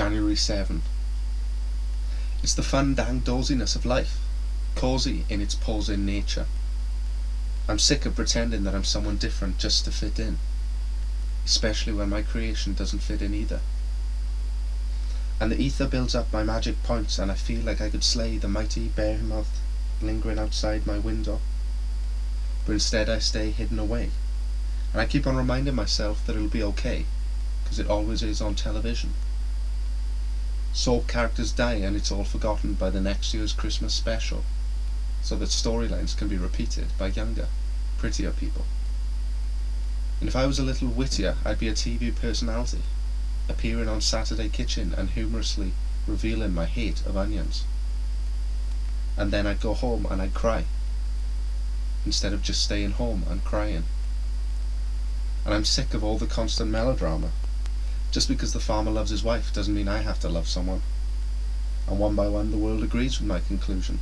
January 7. It's the fun dang doziness of life, cosy in its posing nature. I'm sick of pretending that I'm someone different just to fit in, especially when my creation doesn't fit in either. And the ether builds up my magic points, and I feel like I could slay the mighty behemoth lingering outside my window. But instead I stay hidden away, and I keep on reminding myself that it'll be okay, because it always is on television. Soap characters die and it's all forgotten by the next year's Christmas special, so that storylines can be repeated by younger, prettier people. And if I was a little wittier, I'd be a TV personality, appearing on Saturday Kitchen and humorously revealing my hate of onions. And then I'd go home and I'd cry, instead of just staying home and crying. And I'm sick of all the constant melodrama. Just because the farmer loves his wife doesn't mean I have to love someone. And one by one the world agrees with my conclusion,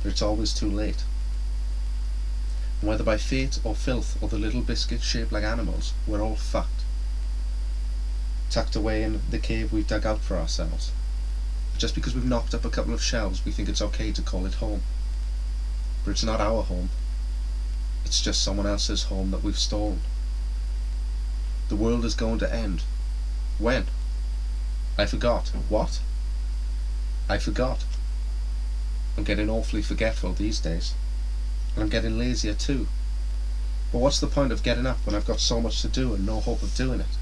but it's always too late. And whether by fate or filth or the little biscuits shaped like animals, we're all fucked, tucked away in the cave we've dug out for ourselves. Just because we've knocked up a couple of shelves, we think it's okay to call it home. But it's not our home. It's just someone else's home that we've stolen. The world is going to end. When? I forgot. What? I forgot. I'm getting awfully forgetful these days. And I'm getting lazier too. But what's the point of getting up when I've got so much to do and no hope of doing it?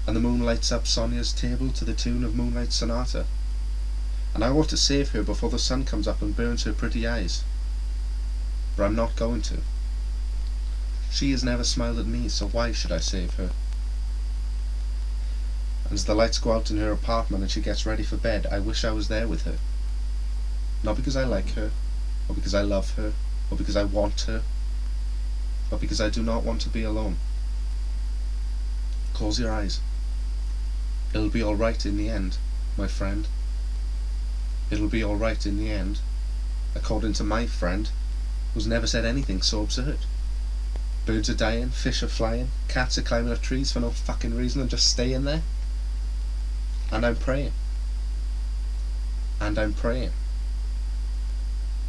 And the moon lights up Sonia's table to the tune of Moonlight Sonata. And I want to save her before the sun comes up and burns her pretty eyes. But I'm not going to. She has never smiled at me, so why should I save her? And as the lights go out in her apartment and she gets ready for bed, I wish I was there with her. Not because I like her, or because I love her, or because I want her, but because I do not want to be alone. Close your eyes. It'll be alright in the end, my friend. It'll be alright in the end, according to my friend, who's never said anything so absurd. Birds are dying, fish are flying, cats are climbing up trees for no fucking reason and just staying there. And I'm praying. And I'm praying.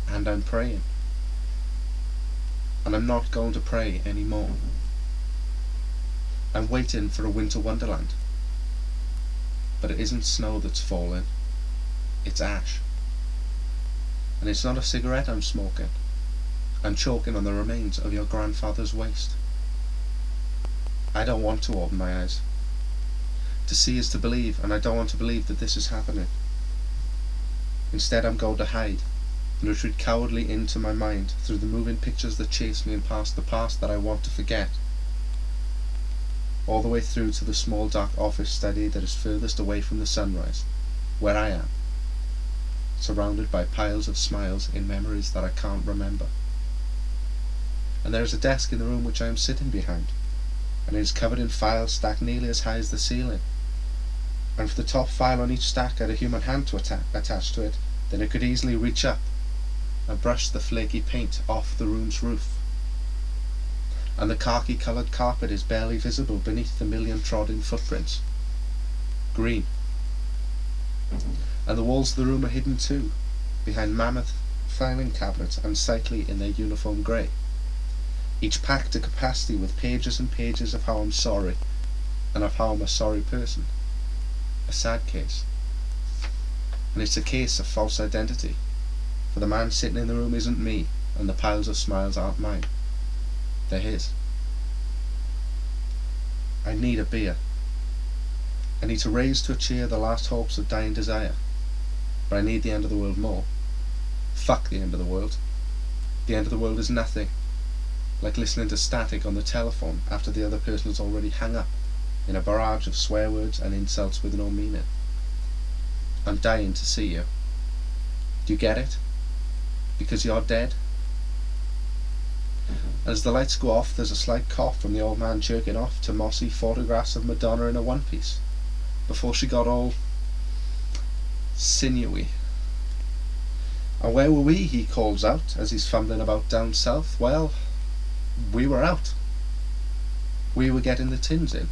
And I'm praying. And I'm not going to pray anymore. I'm waiting for a winter wonderland. But it isn't snow that's falling. It's ash. And it's not a cigarette I'm smoking. I'm choking on the remains of your grandfather's waste. I don't want to open my eyes. To see is to believe, and I don't want to believe that this is happening. Instead, I'm going to hide and retreat cowardly into my mind through the moving pictures that chase me and past the past that I want to forget, all the way through to the small dark office study that is furthest away from the sunrise, where I am, surrounded by piles of smiles in memories that I can't remember. And there is a desk in the room which I am sitting behind, and it is covered in files stacked nearly as high as the ceiling. And if the top file on each stack had a human hand to attach to it, then it could easily reach up and brush the flaky paint off the room's roof. And the khaki-coloured carpet is barely visible beneath the million trodden footprints. Green. And the walls of the room are hidden too, behind mammoth filing cabinets unsightly in their uniform grey, each packed to capacity with pages and pages of how I'm sorry, and of how I'm a sorry person. A sad case. And it's a case of false identity, for the man sitting in the room isn't me, and the piles of smiles aren't mine. They're his. I need a beer. I need to raise to a cheer the last hopes of dying desire, but I need the end of the world more. Fuck the end of the world. The end of the world is nothing. Like listening to static on the telephone after the other person has already hung up, in a barrage of swear words and insults with no meaning. I'm dying to see you. Do you get it? Because you're dead? And as the lights go off, there's a slight cough from the old man jerking off to mossy photographs of Madonna in a one-piece, before she got all sinewy. And where were we, he calls out, as he's fumbling about down south. Well, we were out. We were getting the tins in.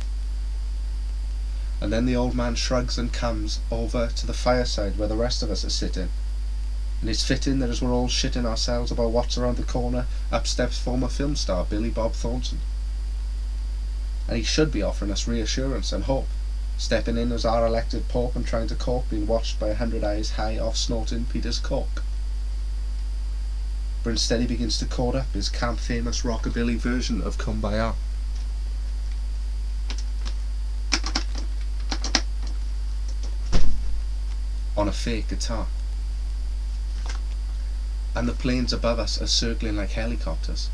And then the old man shrugs and comes over to the fireside where the rest of us are sitting. And it's fitting that as we're all shitting ourselves about what's around the corner, up steps former film star Billy Bob Thornton. And he should be offering us reassurance and hope, stepping in as our elected pope and trying to cope being watched by 100 eyes high off snorting Peter's cork. But instead he begins to chord up his camp famous rockabilly version of Kumbaya. On a fake guitar. And the planes above us are circling like helicopters,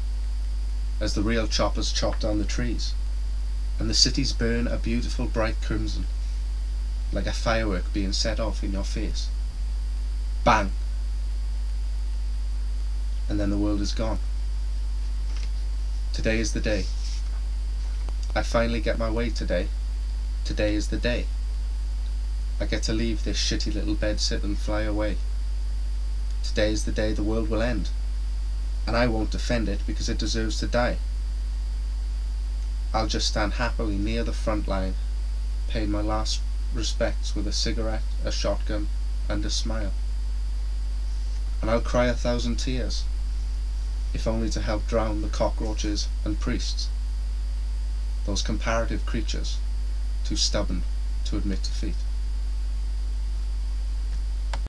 as the real choppers chop down the trees, and the cities burn a beautiful bright crimson, like a firework being set off in your face. Bang! And then the world is gone. Today is the day. I finally get my way today. Today is the day. I get to leave this shitty little bedsit and fly away. Today is the day the world will end, and I won't defend it because it deserves to die. I'll just stand happily near the front line, paying my last respects with a cigarette, a shotgun, and a smile. And I'll cry 1,000 tears, if only to help drown the cockroaches and priests, those comparative creatures too stubborn to admit defeat.